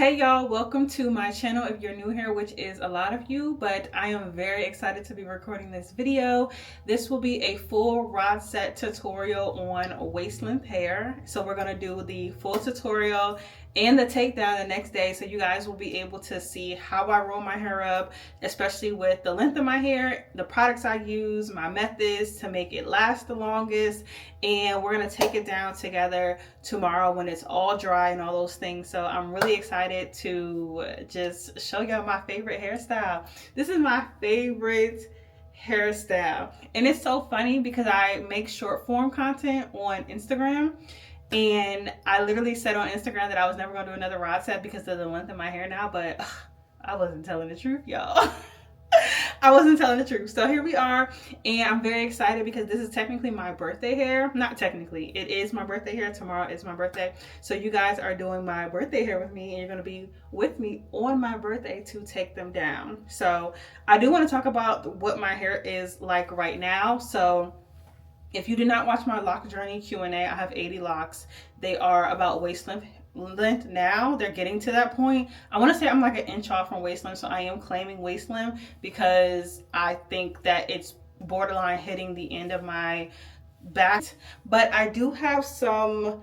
Hey y'all, welcome to my channel if you're new here, which is a lot of you, but I am very excited to be recording this video. This will be a full rod set tutorial on waist length hair. So we're going to do the full tutorial and the takedown the next day, so you guys will be able to see how I roll my hair up, especially with the length of my hair, the products I use, my methods to make it last the longest, and we're going to take it down together tomorrow when it's all dry and all those things. So I'm really excited to just show y'all my favorite hairstyle. This is my favorite hairstyle, and it's so funny because I make short form content on Instagram, and I literally said on Instagram that I was never going to do another rod set because of the length of my hair now, but I wasn't telling the truth, y'all. I wasn't telling the truth. So here we are, and I'm very excited because this is technically my birthday hair. Not technically, it is my birthday hair. Tomorrow is my birthday. So you guys are doing my birthday hair with me, and you're going to be with me on my birthday to take them down. So I do want to talk about what my hair is like right now. So if you did not watch my lock journey Q&A, I have 80 locks. They are about waist length now. They're getting to that point. I want to say I'm like an inch off from waist length, so I am claiming waist length because I think that it's borderline hitting the end of my back. But I do have some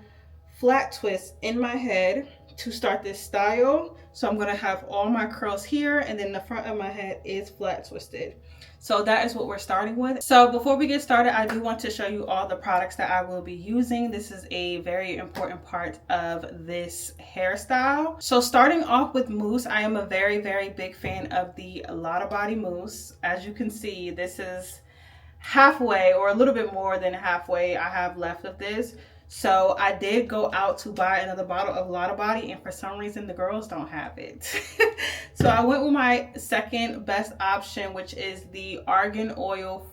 flat twists in my head to start this style. So I'm going to have all my curls here, and then the front of my head is flat twisted. So that is what we're starting with. So before we get started, I do want to show you all the products that I will be using. This is a very important part of this hairstyle. So starting off with mousse, I am a very, very big fan of the Lotta Body mousse. As you can see, this is halfway, or a little bit more than halfway I have left of this. So I did go out to buy another bottle of Lotta Body, and for some reason the girls don't have it. So I went with my second best option, which is the Argan Oil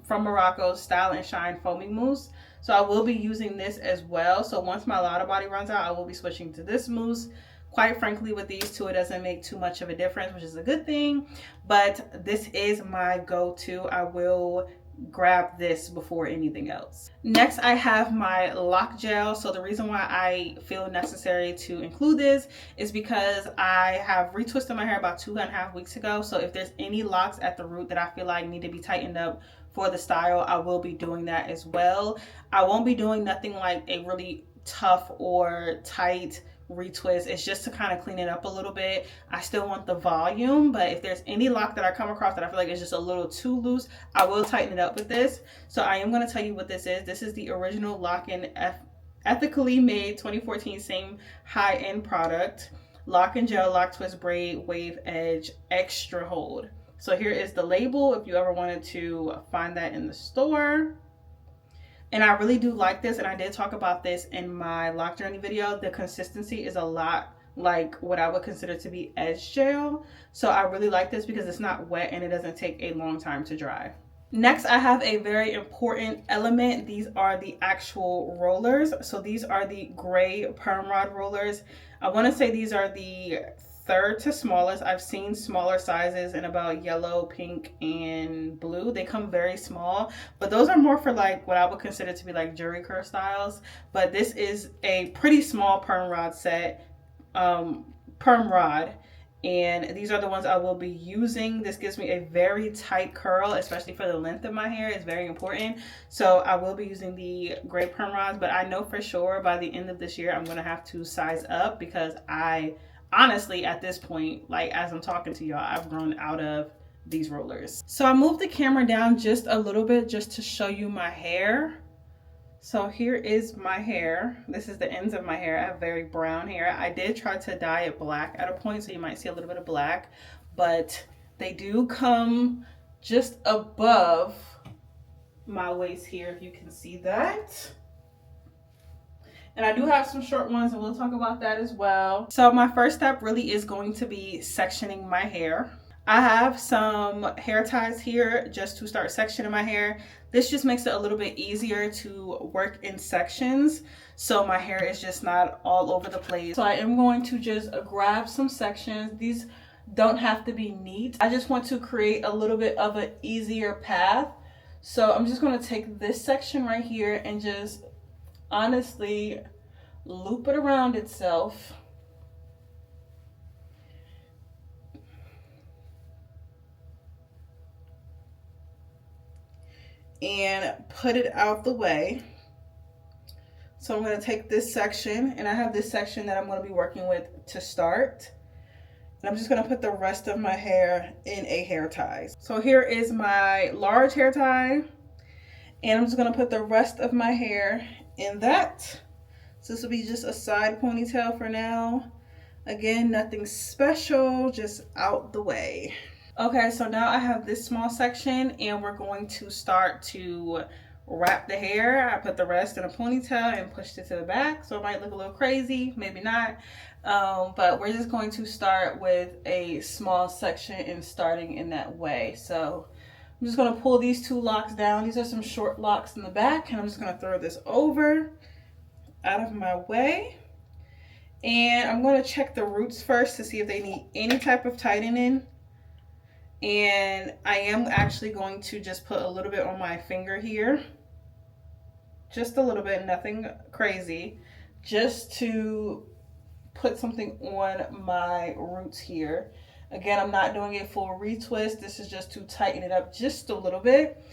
from Morocco Style and Shine Foaming Mousse. So I will be using this as well. So once my Lotta Body runs out, I will be switching to this mousse. Quite frankly, with these two, it doesn't make too much of a difference, which is a good thing. But this is my go-to. I will grab this before anything else. Next, I have my lock gel. So the reason why I feel necessary to include this is because I have retwisted my hair about 2.5 weeks ago. So if there's any locks at the root that I feel like need to be tightened up for the style, I will be doing that as well. I won't be doing nothing like a really tough or tight retwist. It's just to kind of clean it up a little bit. I still want the volume, but if there's any lock that I come across that I feel like is just a little too loose, I will tighten it up with this. So I am going to tell you what this is. This is the original Lock-In ethically made 2014 same high-end product, Lock and Gel Lock Twist Braid Wave Edge Extra Hold. So here is the label if you ever wanted to find that in the store. And I really do like this, and I did talk about this in my lock journey video. The consistency is a lot like what I would consider to be edge gel. So I really like this because it's not wet and it doesn't take a long time to dry. Next, I have a very important element. These are the actual rollers. So these are the gray perm rod rollers. I want to say these are the third to smallest. I've seen smaller sizes in about yellow, pink, and blue. They come very small, but those are more for like what I would consider to be like jury curl styles. But this is a pretty small perm rod set, perm rod, and these are the ones I will be using. This gives me a very tight curl, especially for the length of my hair. It's very important. So I will be using the gray perm rods, but I know for sure by the end of this year I'm going to have to size up because honestly, at this point, like as I'm talking to y'all, I've grown out of these rollers. So I moved the camera down just a little bit just to show you my hair. So here is my hair. This is the ends of my hair. I have very brown hair. I did try to dye it black at a point, so you might see a little bit of black, but they do come just above my waist here, if you can see that. And I do have some short ones, and we'll talk about that as well. So my first step really is going to be sectioning my hair. I have some hair ties here just to start sectioning my hair. This just makes it a little bit easier to work in sections, so my hair is just not all over the place. So I am going to just grab some sections. These don't have to be neat. I just want to create a little bit of an easier path. So I'm just going to take this section right here and just honestly loop it around itself and put it out the way. So I'm going to take this section, and I have this section that I'm going to be working with to start. And I'm just going to put the rest of my hair in a hair tie. So here is my large hair tie, and I'm just going to put the rest of my hair in that. So this will be just a side ponytail for now. Again, nothing special, just out the way. Okay, so now I have this small section, and we're going to start to wrap the hair. I put the rest in a ponytail and pushed it to the back, so it might look a little crazy, maybe not. But we're just going to start with a small section and starting in that way. So I'm just going to pull these two locks down. These are some short locks in the back, and I'm just going to throw this over out of my way. And I'm going to check the roots first to see if they need any type of tightening. And I am actually going to just put a little bit on my finger here. Just a little bit, nothing crazy. Just to put something on my roots here. Again, I'm not doing a full retwist. This is just to tighten it up just a little bit.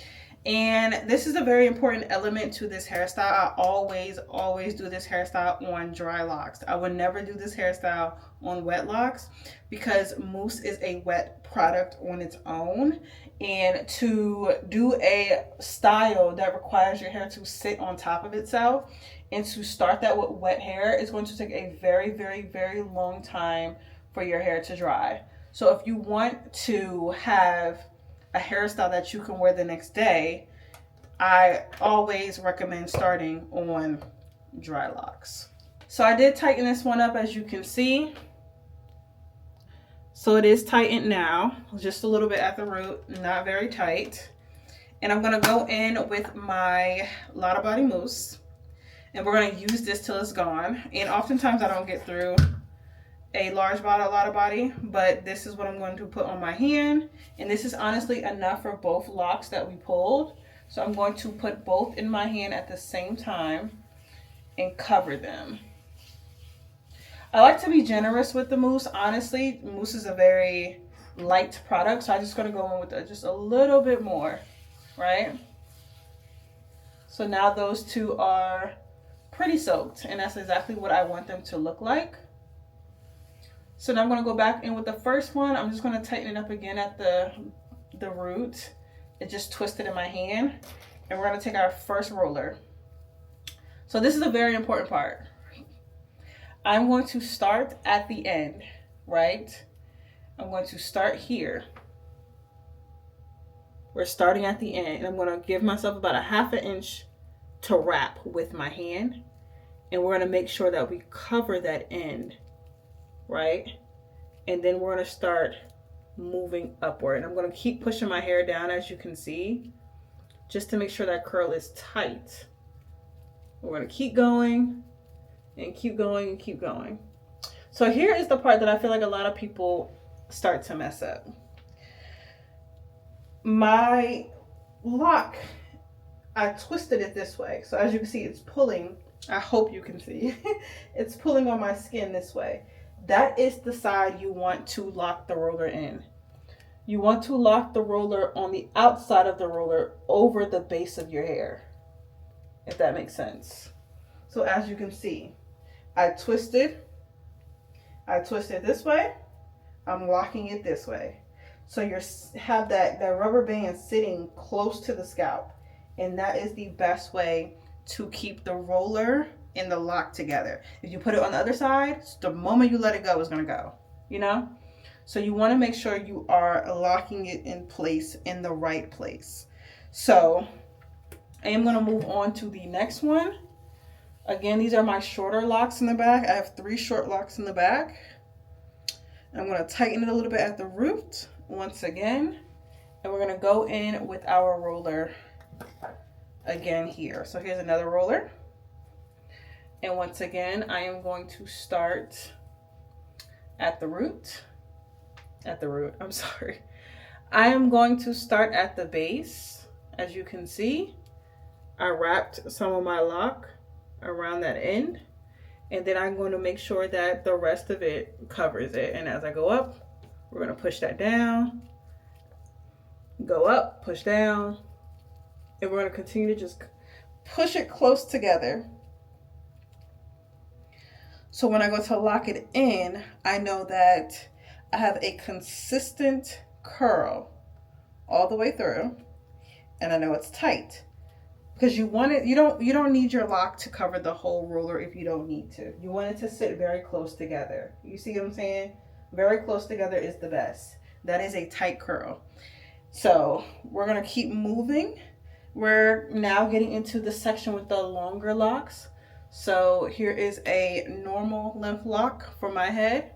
And this is a very important element to this hairstyle. I always do this hairstyle on dry locks. I would never do this hairstyle on wet locks because mousse is a wet product on its own. And to do a style that requires your hair to sit on top of itself and to start that with wet hair is going to take a very long time for your hair to dry. So if you want to have a hairstyle that you can wear the next day, I always recommend starting on dry locks. So I did tighten this one up, as you can see. So it is tightened now, just a little bit at the root, not very tight. And I'm gonna go in with my Lotta Body Mousse, and we're gonna use this till it's gone. And oftentimes I don't get through a large bottle of Lotta Body, but this is what I'm going to put on my hand. And this is honestly enough for both locks that we pulled. So I'm going to put both in my hand at the same time and cover them. I like to be generous with the mousse. Honestly, mousse is a very light product, so I'm just going to go in with just a little bit more, right? So now those two are pretty soaked, and that's exactly what I want them to look like. So now I'm going to go back in with the first one. I'm just going to tighten it up again at the root. It just twisted in my hand. And we're going to take our first roller. So this is a very important part. I'm going to start at the end, right? I'm going to start here. We're starting at the end. And I'm going to give myself about a ½ inch to wrap with my hand. And we're going to make sure that we cover that end, right? And then we're going to start moving upward. And I'm going to keep pushing my hair down, as you can see, just to make sure that curl is tight. We're going to keep going and keep going and keep going. So here is the part that I feel like a lot of people start to mess up. My lock, I twisted it this way. So as you can see, it's pulling. I hope you can see. It's pulling on my skin this way. That is the side you want to lock the roller in. You want to lock the roller on the outside of the roller over the base of your hair, if that makes sense. So as you can see, I twisted this way, I'm locking it this way. So you have that rubber band sitting close to the scalp, and that is the best way to keep the roller and the lock together. If you put it on the other side, the moment you let it go, it's gonna go, you know? So you wanna make sure you are locking it in place, in the right place. So I am gonna move on to the next one. Again, these are my shorter locks in the back. I have 3 short locks in the back. I'm gonna tighten it a little bit at the root once again. And we're gonna go in with our roller again here. So here's another roller. And once again, I am going to start at the root. I'm sorry. I am going to start at the base. As you can see, I wrapped some of my lock around that end. And then I'm going to make sure that the rest of it covers it. And as I go up, we're going to push that down, go up, push down, And we're going to continue to just push it close together. So when I go to lock it in, I know that I have a consistent curl all the way through, and I know it's tight. Because you want it, you don't need your lock to cover the whole roller if you don't need to. You want it to sit very close together. You see what I'm saying? Very close together is the best. That is a tight curl. So we're gonna keep moving. We're now getting into the section with the longer locks. So here is a normal length lock for my head.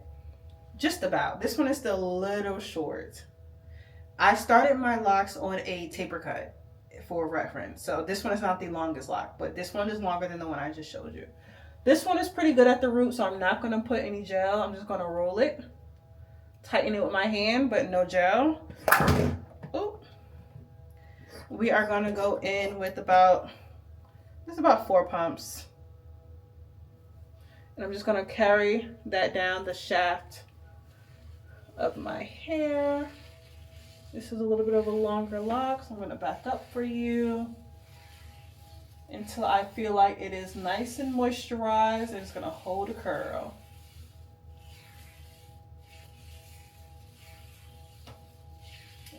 Just about. This one is still a little short. I started my locks on a taper cut for reference. So this one is not the longest lock, but this one is longer than the one I just showed you. This one is pretty good at the root, so I'm not going to put any gel. I'm just going to roll it, tighten it with my hand, but no gel. Ooh. We are going to go in with about 4 pumps. And I'm just going to carry that down the shaft of my hair. This is a little bit of a longer lock, so I'm going to back up for you until I feel like it is nice and moisturized and it's going to hold a curl.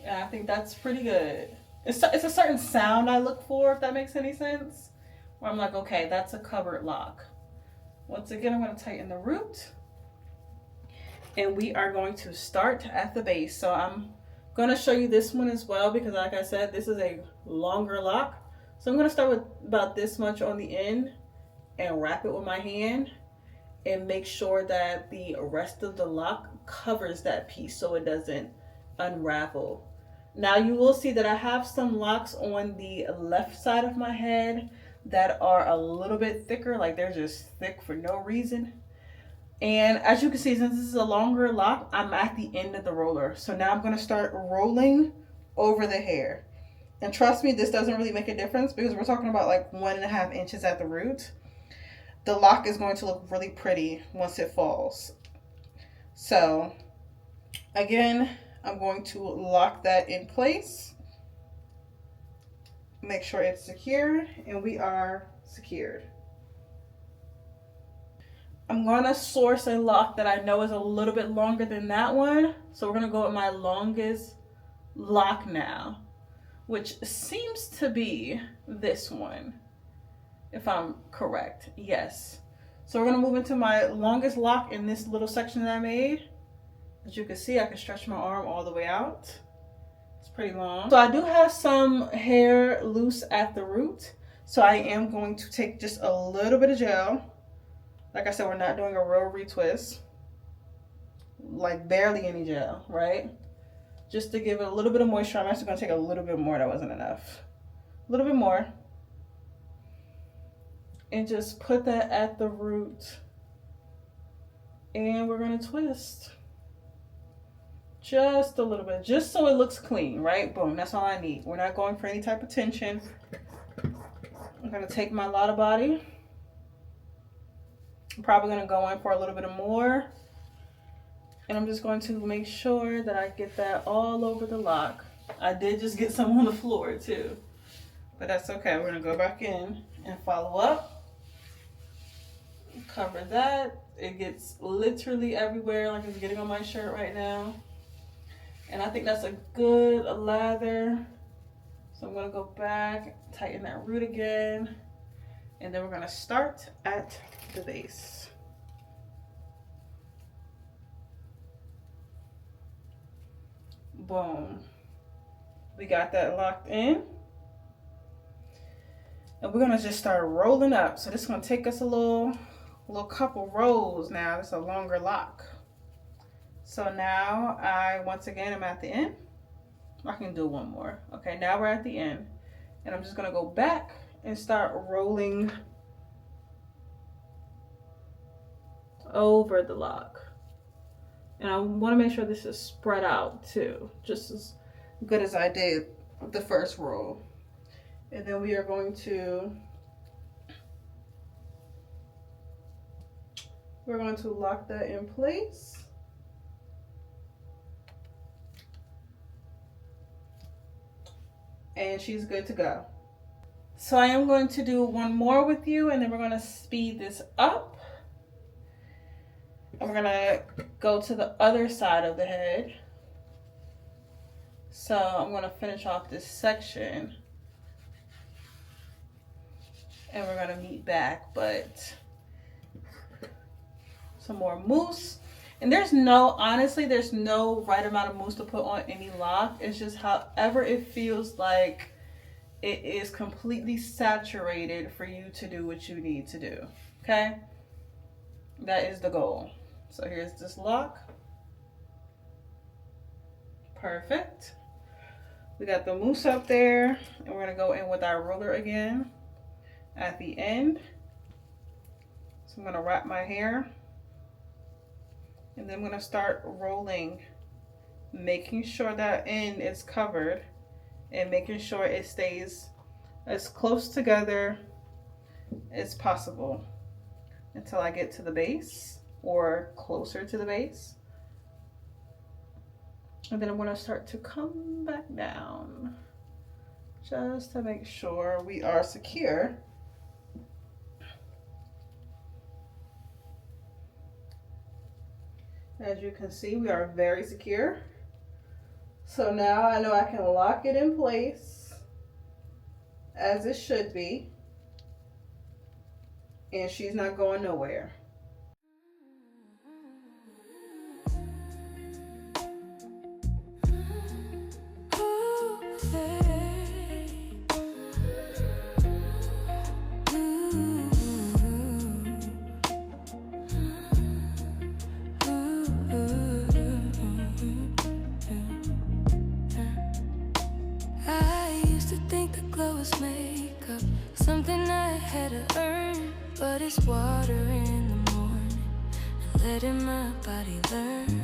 And I think that's pretty good. It's a certain sound I look for, if that makes any sense, where I'm like, okay, that's a covered lock. Once again, I'm going to tighten the root, and we are going to start at the base. So I'm going to show you this one as well, because like I said, this is a longer lock. So I'm going to start with about this much on the end and wrap it with my hand and make sure that the rest of the lock covers that piece so it doesn't unravel. Now you will see that I have some locks on the left side of my head that are a little bit thicker, like they're just thick for no reason. And as you can see, since this is a longer lock, I'm at the end of the roller. So now I'm going to start rolling over the hair. And trust me, this doesn't really make a difference because we're talking about like 1.5 inches at the root. The lock is going to look really pretty once it falls. So again, I'm going to lock that in place. Make sure it's secured, and we are secured. I'm going to source a lock that I know is a little bit longer than that one. So we're going to go with my longest lock now, which seems to be this one, if I'm correct. Yes. So we're going to move into my longest lock in this little section that I made. As you can see, I can stretch my arm all the way out. It's pretty long. So I do have some hair loose at the root. So I am going to take just a little bit of gel. Like I said, we're not doing a real retwist. Like barely any gel, right? Just to give it a little bit of moisture. I'm actually going to take a little bit more. That wasn't enough. A little bit more. And just put that at the root. And we're going to twist. Just a little bit. Just so it looks clean, right? Boom. That's all I need. We're not going for any type of tension. I'm going to take my Lotta Body. I'm probably going to go in for a little bit more. And I'm just going to make sure that I get that all over the lock. I did just get some on the floor too. But that's okay. We're going to go back in and follow up. Cover that. It gets literally everywhere, like it's getting on my shirt right now. And I think that's a good lather. So I'm going to go back, tighten that root again. And then we're going to start at the base. Boom. We got that locked in. And we're going to just start rolling up. So this is going to take us a little couple rolls now. It's a longer lock. So now once again, I'm at the end. I can do one more. Okay, now we're at the end. And I'm just going to go back and start rolling over the lock. And I want to make sure this is spread out too, just as good as I did the first roll. And then we are going to lock that in place. And she's good to go. So I am going to do one more with you, and then we're going to speed this up. And we're going to go to the other side of the head. So I'm going to finish off this section. And we're going to meet back, but some more mousse. And honestly, there's no right amount of mousse to put on any lock. It's just however it feels like it is completely saturated for you to do what you need to do. Okay? That is the goal. So here's this lock. Perfect. We got the mousse up there, and we're gonna go in with our roller again at the end. So I'm gonna wrap my hair, and then I'm gonna start rolling, making sure that end is covered and making sure it stays as close together as possible until I get to the base or closer to the base. And then I'm going to start to come back down just to make sure we are secure. As you can see, we are very secure. So now I know I can lock it in place as it should be. And she's not going nowhere. Makeup, something I had to earn, but it's water in the morning and letting my body learn.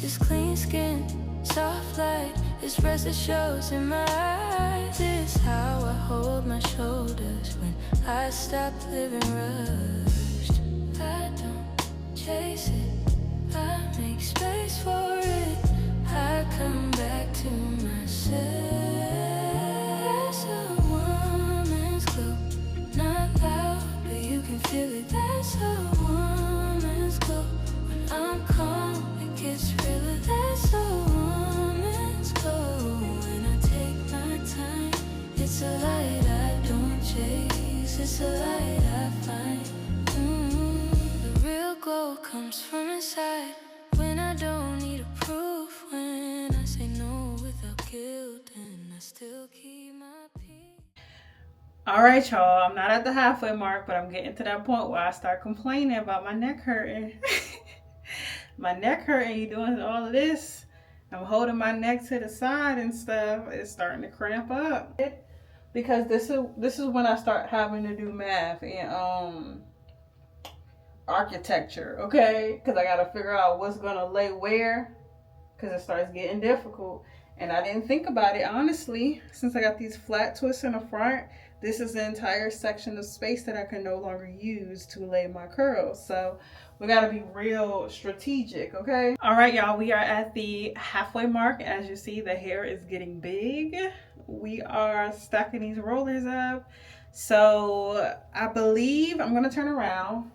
This clean skin, soft light, this rest that shows in my eyes. This is how I hold my shoulders when I stop living rushed. I don't chase it, I make space for it. I come back to myself. Feel it, that's a woman's glow. When I'm calm, it gets realer. That's a woman's glow. When I take my time, it's a light I don't chase. It's a light I find. The real glow comes from inside. When I don't need a proof. When I say no without guilt, and I still keep my peace. All right, y'all, I'm not at the halfway mark, but I'm getting to that point where I start complaining about my neck hurting. My neck hurting, you doing all of this. I'm holding my neck to the side and stuff. It's starting to cramp up. Because this is when I start having to do math and architecture, okay? Because I got to figure out what's going to lay where, because it starts getting difficult. And I didn't think about it, honestly, since I got these flat twists in the front. This is the entire section of space that I can no longer use to lay my curls. So we got to be real strategic, okay? All right, y'all, we are at the halfway mark. As you see, the hair is getting big. We are stacking these rollers up. So I believe I'm going to turn around.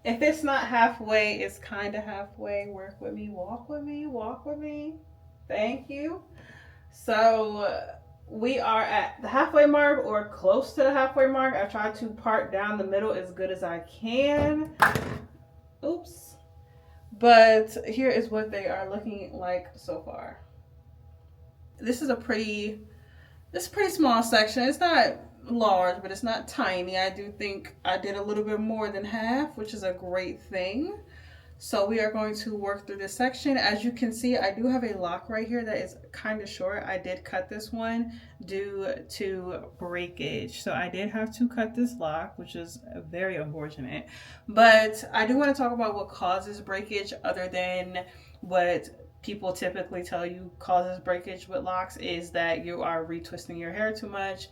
If it's not halfway, it's kind of halfway. Work with me, walk with me, walk with me. Thank you. So we are at the halfway mark or close to the halfway mark. I tried to part down the middle as good as I can. Oops. But here is what they are looking like so far. This is a pretty small section. It's not large, but it's not tiny. I do think I did a little bit more than half, which is a great thing. So we are going to work through this section. As you can see, I do have a lock right here that is kind of short. I did cut this one due to breakage. So I did have to cut this lock, which is very unfortunate. But I do want to talk about what causes breakage other than what people typically tell you causes breakage with locks is that you are retwisting your hair too much.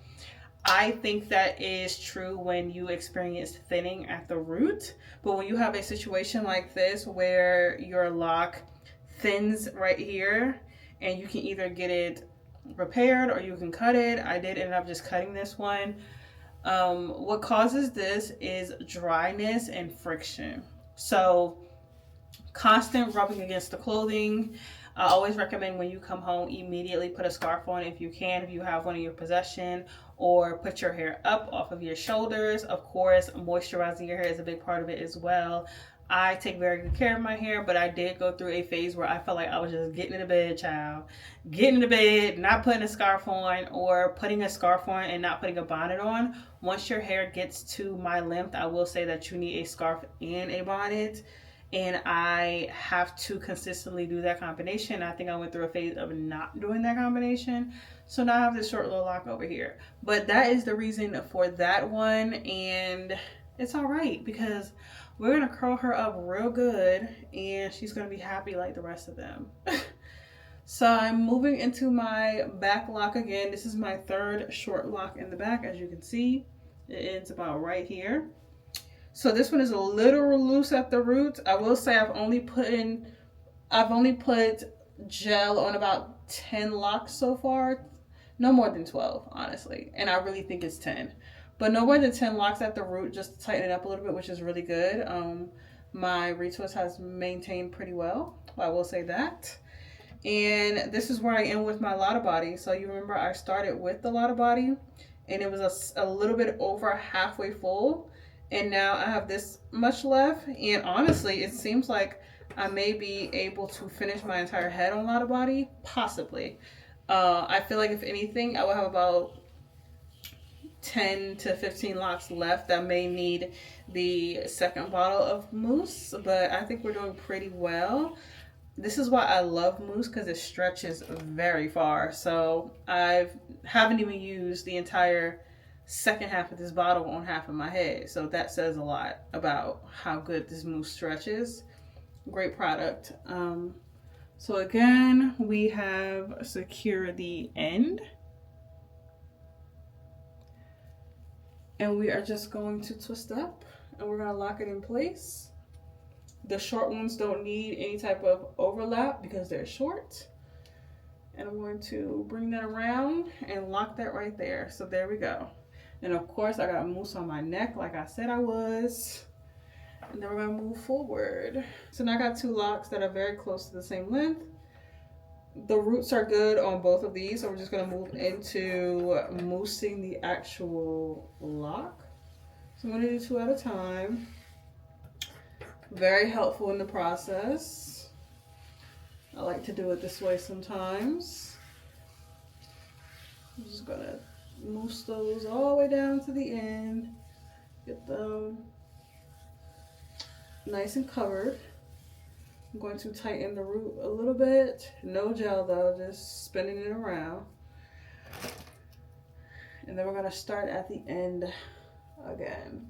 I think that is true when you experience thinning at the root, but when you have a situation like this where your lock thins right here and you can either get it repaired or you can cut it. I did end up just cutting this one. What causes this is dryness and friction. So constant rubbing against the clothing. I always recommend when you come home, immediately put a scarf on if you can, if you have one in your possession, or put your hair up off of your shoulders. Of course, moisturizing your hair is a big part of it as well. I take very good care of my hair, but I did go through a phase where I felt like I was just getting into bed, child. Getting into bed, not putting a scarf on, or putting a scarf on and not putting a bonnet on. Once your hair gets to my length, I will say that you need a scarf and a bonnet. And I have to consistently do that combination. I think I went through a phase of not doing that combination. So now I have this short little lock over here. But that is the reason for that one. And it's all right because we're going to curl her up real good and she's going to be happy like the rest of them. So I'm moving into my back lock again. This is my third short lock in the back. As you can see, it ends about right here. So this one is a little loose at the roots. I will say I've only put gel on about 10 locks so far. No more than 12, honestly. And I really think it's 10. But no more than 10 locks at the root, just to tighten it up a little bit, which is really good. My retwist has maintained pretty well. I will say that. And this is where I am with my Lotta Body. So you remember I started with the Lotta Body and it was a little bit over halfway full. And now I have this much left. And honestly, it seems like I may be able to finish my entire head on Lotta Body. Possibly. I feel like if anything, I will have about 10 to 15 locks left that may need the second bottle of mousse. But I think we're doing pretty well. This is why I love mousse, because it stretches very far. So I haven't even used the entire second half of this bottle on half of my head. So that says a lot about how good this mousse stretches. Great product. So again, we have secured the end. And we are just going to twist up and we're going to lock it in place. The short ones don't need any type of overlap because they're short. And I'm going to bring that around and lock that right there. So there we go. And of course I got mousse on my neck like I said I was. And then we're gonna move forward. So now I got two locks that are very close to the same length. The roots are good on both of these. So we're just gonna move into moussing the actual lock. So I'm gonna do two at a time. Very helpful in the process. I like to do it this way sometimes. I'm just gonna mousse those all the way down to the end. Get them nice and covered. I'm going to tighten the root a little bit. No gel though, just spinning it around. And then we're gonna start at the end again.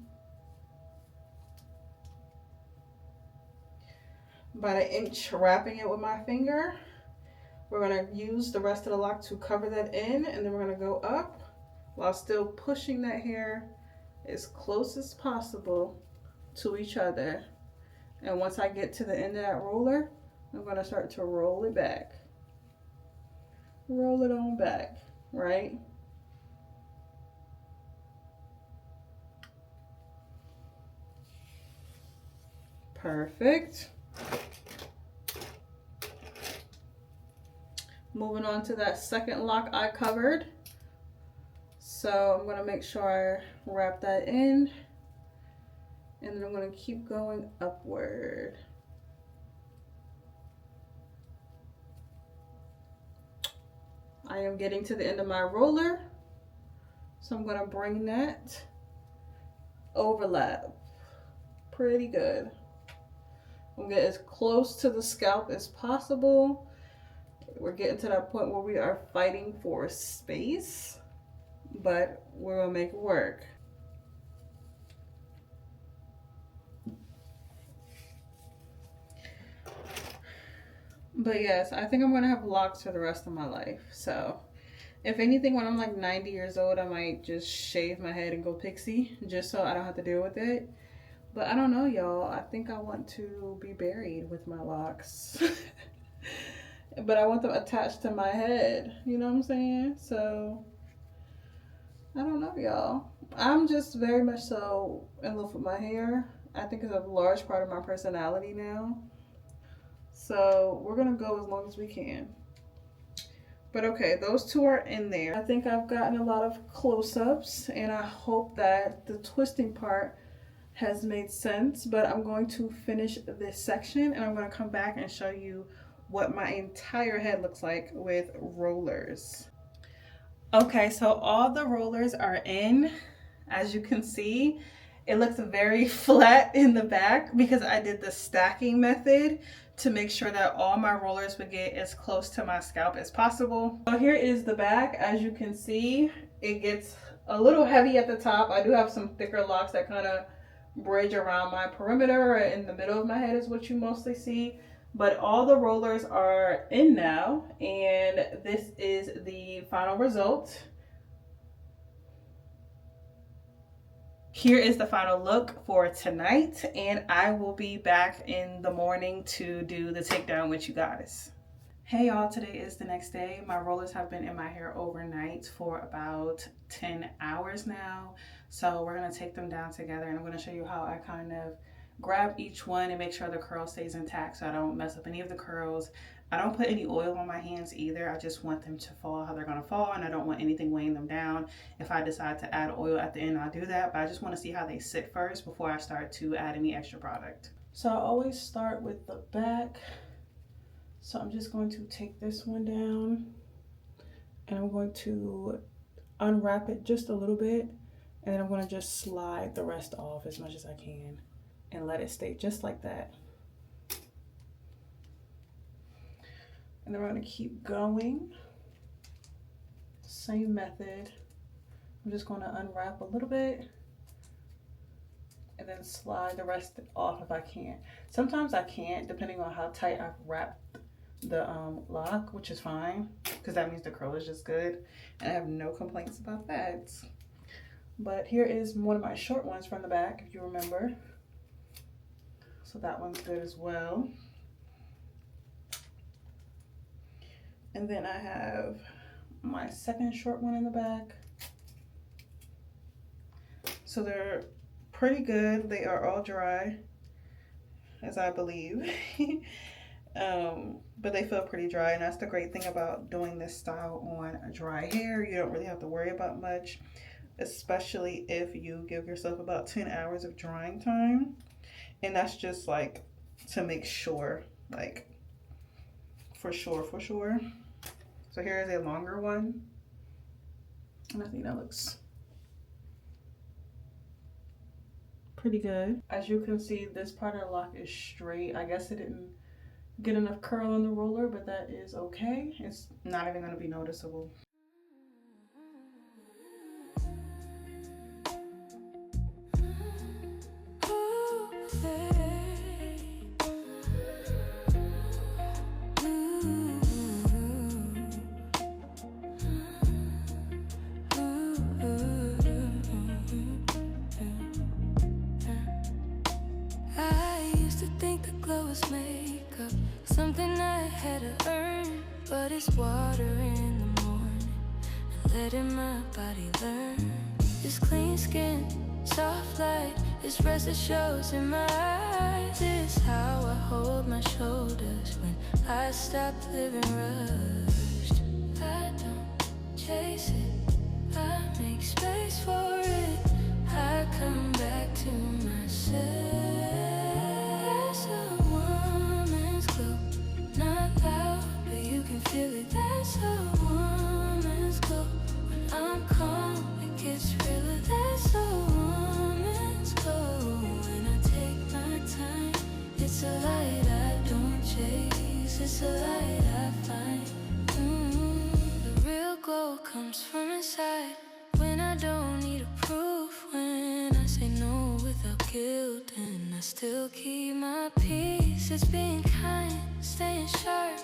About 1 inch wrapping it with my finger. We're gonna use the rest of the lock to cover that in, and then we're gonna go up while still pushing that hair as close as possible to each other. And once I get to the end of that roller, I'm gonna start to roll it back. Roll it on back, right? Perfect. Moving on to that second lock I covered. So I'm gonna make sure I wrap that in. And then I'm gonna keep going upward. I am getting to the end of my roller. So I'm gonna bring that overlap. Pretty good. I'm gonna get as close to the scalp as possible. We're getting to that point where we are fighting for space, but we're gonna make it work. But yes, I think I'm gonna have locks for the rest of my life. So if anything, when I'm like 90 years old, I might just shave my head and go pixie just so I don't have to deal with it. But I don't know, y'all. I think I want to be buried with my locks. But I want them attached to my head. You know what I'm saying? So I don't know, y'all. I'm just very much so in love with my hair. I think it's a large part of my personality now. So we're gonna go as long as we can. But okay, those two are in there. I think I've gotten a lot of close-ups, and I hope that the twisting part has made sense. But I'm going to finish this section, and I'm going to come back and show you what my entire head looks like with rollers. Okay, so all the rollers are in. As you can see, it looks very flat in the back because I did the stacking method to make sure that all my rollers would get as close to my scalp as possible. So here is the back. As you can see, it gets a little heavy at the top. I do have some thicker locks that kind of bridge around my perimeter, or in the middle of my head is what you mostly see. But all the rollers are in now, and this is the final result. Here is the final look for tonight, and I will be back in the morning to do the takedown with you guys. Hey y'all, today is the next day. My rollers have been in my hair overnight for about 10 hours now. So we're gonna take them down together, and I'm gonna show you how I kind of grab each one and make sure the curl stays intact so I don't mess up any of the curls. I don't put any oil on my hands either. I just want them to fall how they're gonna fall, and I don't want anything weighing them down. If I decide to add oil at the end, I'll do that, but I just wanna see how they sit first before I start to add any extra product. So I always start with the back. So I'm just going to take this one down, and I'm going to unwrap it just a little bit, and then I'm going to just slide the rest off as much as I can and let it stay just like that. And then we're going to keep going. Same method. I'm just going to unwrap a little bit and then slide the rest off if I can. Sometimes I can't, depending on how tight I've wrapped the lock, which is fine because that means the curl is just good, and I have no complaints about that. But here is one of my short ones from the back, if you remember. So that one's good as well. And then I have my second short one in the back. So they're pretty good. They are all dry, as I believe. But they feel pretty dry, and that's the great thing about doing this style on dry hair. You don't really have to worry about much, especially if you give yourself about 10 hours of drying time. And that's just like to make sure, like for sure. So here is a longer one, and I think that looks pretty good. As you can see, this part of the lock is straight. I guess it didn't get enough curl on the roller, but that is okay. It's not even going to be noticeable. Makeup, something I had to earn, but it's water in the morning and letting my body learn. This clean skin, soft light, this rest that shows in my eyes. This is how I hold my shoulders when I stop living rushed. I don't chase it, I make space for it. I come back to myself. Feel it, that's a woman's glow. When I'm calm, it gets realer. That's a woman's glow. When I take my time, it's a light I don't chase. It's a light I find. The real glow comes from inside. When I don't need a proof. When I say no without guilt, and I still keep my peace. It's being kind, staying sharp.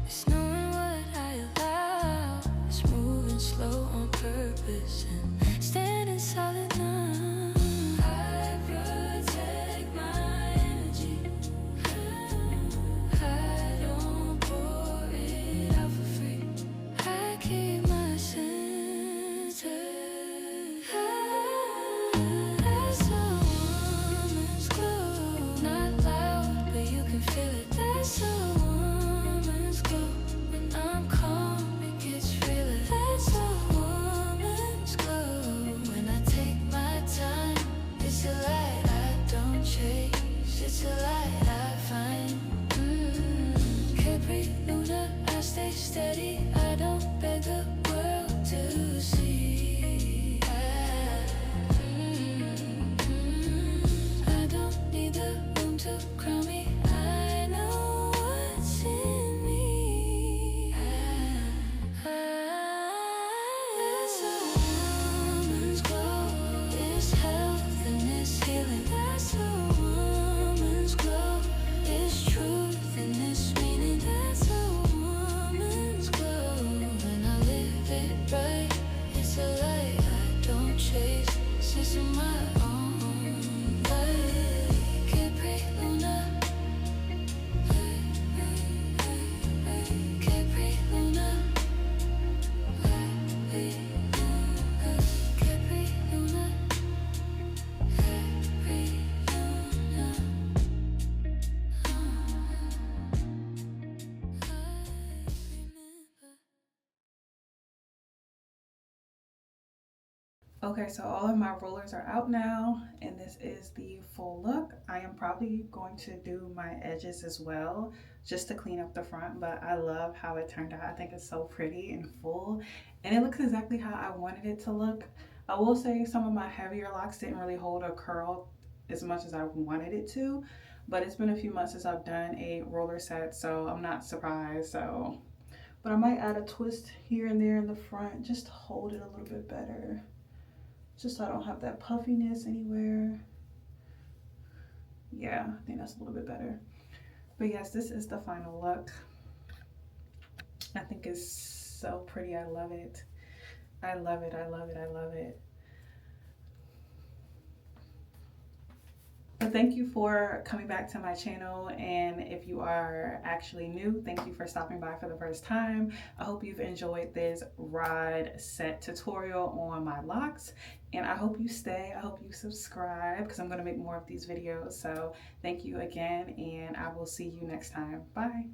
It's knowing what I allow. It's moving slow on purpose and standing solid now. I protect my energy. I don't pour it out for free. I keep my senses. It's a light I find. Capri Luna, I stay steady. I don't beg the world to see. I don't need the room to crown me. I know what's in me. That's a woman's glow. This health and this healing. That's a woman's glow. This truth and this meaning. That's a woman's glow. When I live it right, it's a light I don't chase. Sense of my own light. Capri Luna. Capri Luna. Capri Luna. Capri Luna. Okay, so all of my rollers are out now, and this is the full look. I am probably going to do my edges as well, just to clean up the front, but I love how it turned out. I think it's so pretty and full, and it looks exactly how I wanted it to look. I will say some of my heavier locks didn't really hold a curl as much as I wanted it to, but it's been a few months since I've done a roller set, so I'm not surprised. But I might add a twist here and there in the front just to hold it a little bit better. Just so I don't have that puffiness anywhere. Yeah, I think that's a little bit better. But yes, this is the final look. I think it's so pretty. I love it. I love it. I love it. I love it. But thank you for coming back to my channel, and if you are actually new, thank you for stopping by for the first time. I hope you've enjoyed this rod set tutorial on my locks, and I hope you stay. I hope you subscribe because I'm going to make more of these videos. So thank you again, and I will see you next time. Bye.